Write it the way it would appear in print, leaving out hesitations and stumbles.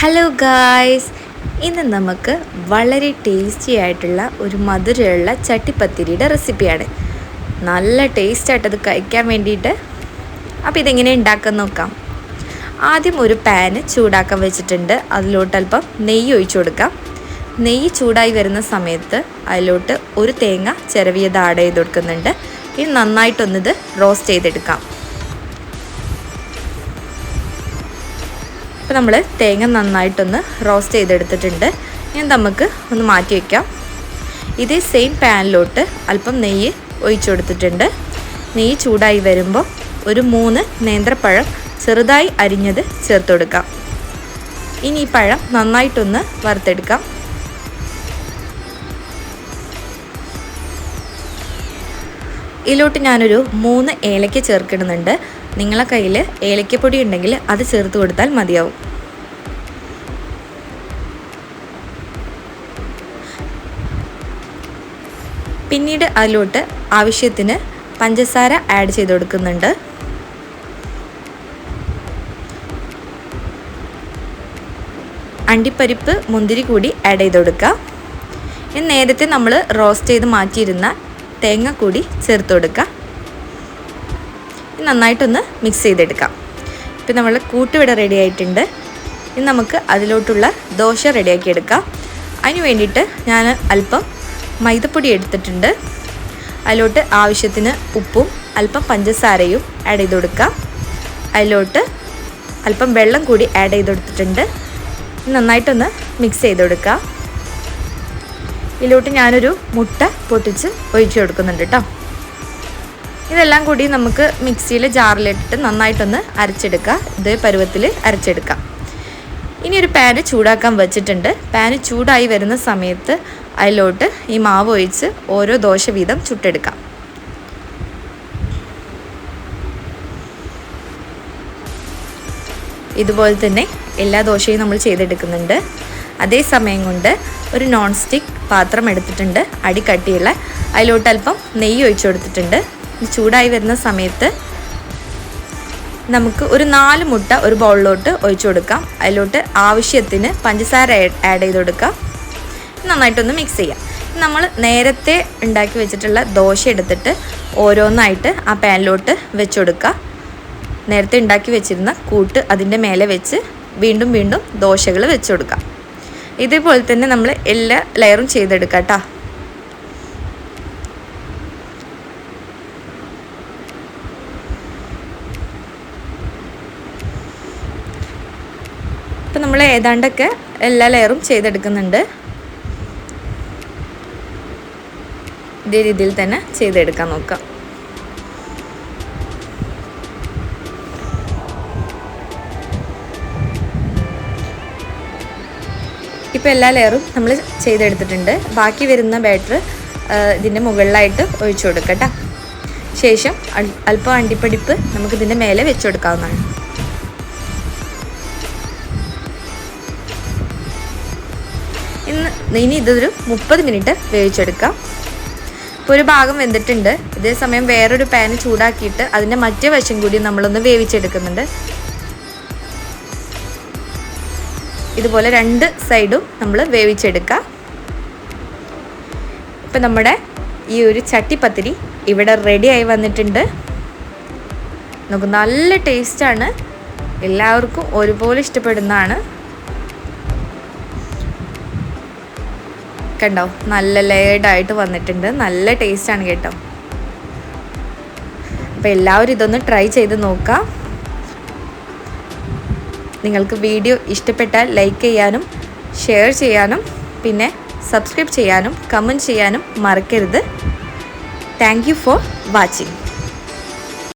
Hello guys, ഇന്ന് നമുക്ക് വളരെ ടേസ്റ്റി ആയിട്ടുള്ള ഒരു മധുരമുള്ള ചട്ടിപ്പത്തിരിയുടെ റെസിപ്പിയാണ്. നല്ല ടേസ്റ്റായിട്ടത് കഴിക്കാൻ വേണ്ടിയിട്ട്. അപ്പോൾ ഇതെങ്ങനെ ഉണ്ടാക്കാൻ നോക്കാം. ആദ്യം ഒരു പാന് ചൂടാക്കാൻ വെച്ചിട്ടുണ്ട്. അതിലോട്ട് അല്പം നെയ്യ് ഒഴിച്ചു കൊടുക്കാം. നെയ്യ് ചൂടായി വരുന്ന സമയത്ത് അതിലോട്ട് ഒരു തേങ്ങ ചിരവിയത് ആഡ് ചെയ്ത് കൊടുക്കുന്നുണ്ട്. ഇനി നന്നായിട്ടൊന്നിത് റോസ്റ്റ് ചെയ്തെടുക്കാം. അപ്പോൾ നമ്മൾ തേങ്ങ നന്നായിട്ടൊന്ന് റോസ്റ്റ് ചെയ്തെടുത്തിട്ടുണ്ട്. ഇനി നമുക്ക് ഒന്ന് മാറ്റി വയ്ക്കാം. ഇതേ സെയിം പാനിലോട്ട് അല്പം നെയ്യ് ഒഴിച്ചു കൊടുത്തിട്ടുണ്ട്. നെയ്യ് ചൂടായി വരുമ്പോൾ ഒരു 3 നേന്ത്രപ്പഴം ചെറുതായി അരിഞ്ഞത് ചേർത്ത് കൊടുക്കാം. ഇനി ഈ പഴം നന്നായിട്ടൊന്ന് വറുത്തെടുക്കാം. ഇതിലോട്ട് ഞാനൊരു 3 ഏലക്ക ചേർക്കുന്നുണ്ട്. നിങ്ങളുടെ കയ്യിൽ ഏലക്കപ്പൊടി ഉണ്ടെങ്കിൽ അത് ചേർത്ത് കൊടുത്താൽ മതിയാവും. പിന്നീട് അതിലോട്ട് ആവശ്യത്തിന് പഞ്ചസാര ആഡ് ചെയ്ത് കൊടുക്കുന്നുണ്ട്. അണ്ടിപ്പരിപ്പ് മുന്തിരി കൂടി ആഡ് ചെയ്ത് കൊടുക്കുക. ഇനി നേരത്തെ നമ്മൾ റോസ്റ്റ് ചെയ്ത് മാറ്റിയിരുന്ന തേങ്ങ കൂടി ചേർത്ത് കൊടുക്കുക. നന്നായിട്ടൊന്ന് മിക്സ് ചെയ്തെടുക്കാം. ഇപ്പം നമ്മൾ കൂട്ടിവിടെ റെഡി ആയിട്ടുണ്ട്. ഇനി നമുക്ക് അതിലോട്ടുള്ള ദോശ റെഡിയാക്കി എടുക്കാം. അതിന് വേണ്ടിയിട്ട് ഞാൻ അല്പം മൈദപ്പൊടി എടുത്തിട്ടുണ്ട്. അതിലോട്ട് ആവശ്യത്തിന് ഉപ്പും അല്പം പഞ്ചസാരയും ആഡ് ചെയ്ത് കൊടുക്കുക. അതിലോട്ട് അല്പം വെള്ളം കൂടി ആഡ് ചെയ്ത് കൊടുത്തിട്ടുണ്ട്. നന്നായിട്ടൊന്ന് മിക്സ് ചെയ്ത് കൊടുക്കുക. ഇതിലോട്ട് ഞാനൊരു മുട്ട പൊട്ടിച്ച് ഒഴിച്ചു കൊടുക്കുന്നുണ്ട് കേട്ടോ. ഇതെല്ലാം കൂടി നമുക്ക് മിക്സിയിൽ ജാറിലിട്ടിട്ട് നന്നായിട്ടൊന്ന് അരച്ചെടുക്കുക. ഇതേ പരുവത്തിൽ അരച്ചെടുക്കാം. ഇനി ഒരു പാന് ചൂടാക്കാൻ വെച്ചിട്ടുണ്ട്. പാന് ചൂടായി വരുന്ന സമയത്ത് അതിലോട്ട് ഈ മാവ് ഒഴിച്ച് ഓരോ ദോശ വീതം ചുട്ടെടുക്കാം. ഇതുപോലെ തന്നെ എല്ലാ ദോശയും നമ്മൾ ചെയ്തെടുക്കുന്നുണ്ട്. അതേ സമയം കൊണ്ട് ഒരു നോൺ സ്റ്റിക്ക് പാത്രം എടുത്തിട്ടുണ്ട്, അടി കട്ടിയുള്ള. അതിലോട്ട് അല്പം നെയ്യ് ഒഴിച്ചു കൊടുത്തിട്ടുണ്ട്. ചൂടായി വരുന്ന സമയത്ത് നമുക്ക് ഒരു 4 മുട്ട ഒരു ബൗളിലോട്ട് ഒഴിച്ചു കൊടുക്കാം. അതിലോട്ട് ആവശ്യത്തിന് പഞ്ചസാര ആഡ് ചെയ്ത് കൊടുക്കാം. നന്നായിട്ടൊന്ന് മിക്സ് ചെയ്യാം. നമ്മൾ നേരത്തെ ഉണ്ടാക്കി വെച്ചിട്ടുള്ള ദോശ എടുത്തിട്ട് ഓരോന്നായിട്ട് ആ പാനിലോട്ട് വെച്ച് കൊടുക്കുക. നേരത്തെ ഉണ്ടാക്കി വെച്ചിരുന്ന കൂട്ട് അതിൻ്റെ മേലെ വെച്ച് വീണ്ടും വീണ്ടും ദോശകൾ വെച്ച് കൊടുക്കാം. ഇതേപോലെ തന്നെ നമ്മൾ എല്ലാ ലെയറും ചെയ്തെടുക്കാം കേട്ടോ. ഇപ്പം നമ്മൾ ഏതാണ്ടൊക്കെ എല്ലാ ലെയറും ചെയ്തെടുക്കുന്നുണ്ട്. ഇതേ രീതിയിൽ തന്നെ ചെയ്തെടുക്കാൻ നോക്കാം. ഇപ്പോൾ എല്ലാ ലെയറും നമ്മൾ ചെയ്തെടുത്തിട്ടുണ്ട്. ബാക്കി വരുന്ന ബാറ്റർ ഇതിൻ്റെ മുകളിലായിട്ട് ഒഴിച്ചു കൊടുക്കട്ടോ. ശേഷം അല്പം അണ്ടിപ്പരിപ്പ് നമുക്കിതിൻ്റെ മേലെ വെച്ച് കൊടുക്കാവുന്നതാണ്. ഇനി ഇതൊരു 30 മിനിറ്റ് വേവിച്ചെടുക്കാം. ഇപ്പോൾ ഒരു ഭാഗം വെന്തിട്ടുണ്ട്. ഇതേ സമയം വേറൊരു പാന് ചൂടാക്കിയിട്ട് അതിൻ്റെ മറ്റേ വശം കൂടി നമ്മളൊന്ന് വേവിച്ചെടുക്കുന്നുണ്ട്. ഇതുപോലെ 2 സൈഡും നമ്മൾ വേവിച്ചെടുക്കുക. ഇപ്പം നമ്മുടെ ഈ ഒരു ചട്ടിപ്പത്തിരി ഇവിടെ റെഡിയായി വന്നിട്ടുണ്ട്. നമുക്ക് നല്ല ടേസ്റ്റാണ്. എല്ലാവർക്കും ഒരുപോലെ ഇഷ്ടപ്പെടുന്നതാണ്. കണ്ടോ, നല്ല ലെയർഡായിട്ട് വന്നിട്ടുണ്ട്. നല്ല ടേസ്റ്റാണ് കേട്ടോ. അപ്പോൾ എല്ലാവരും ഇതൊന്ന് ട്രൈ ചെയ്ത് നോക്കാം. നിങ്ങൾക്ക് വീഡിയോ ഇഷ്ടപ്പെട്ടാൽ ലൈക്ക് ചെയ്യാനും ഷെയർ ചെയ്യാനും പിന്നെ സബ്സ്ക്രൈബ് ചെയ്യാനും കമൻറ്റ് ചെയ്യാനും മറക്കരുത്. Thank you for watching.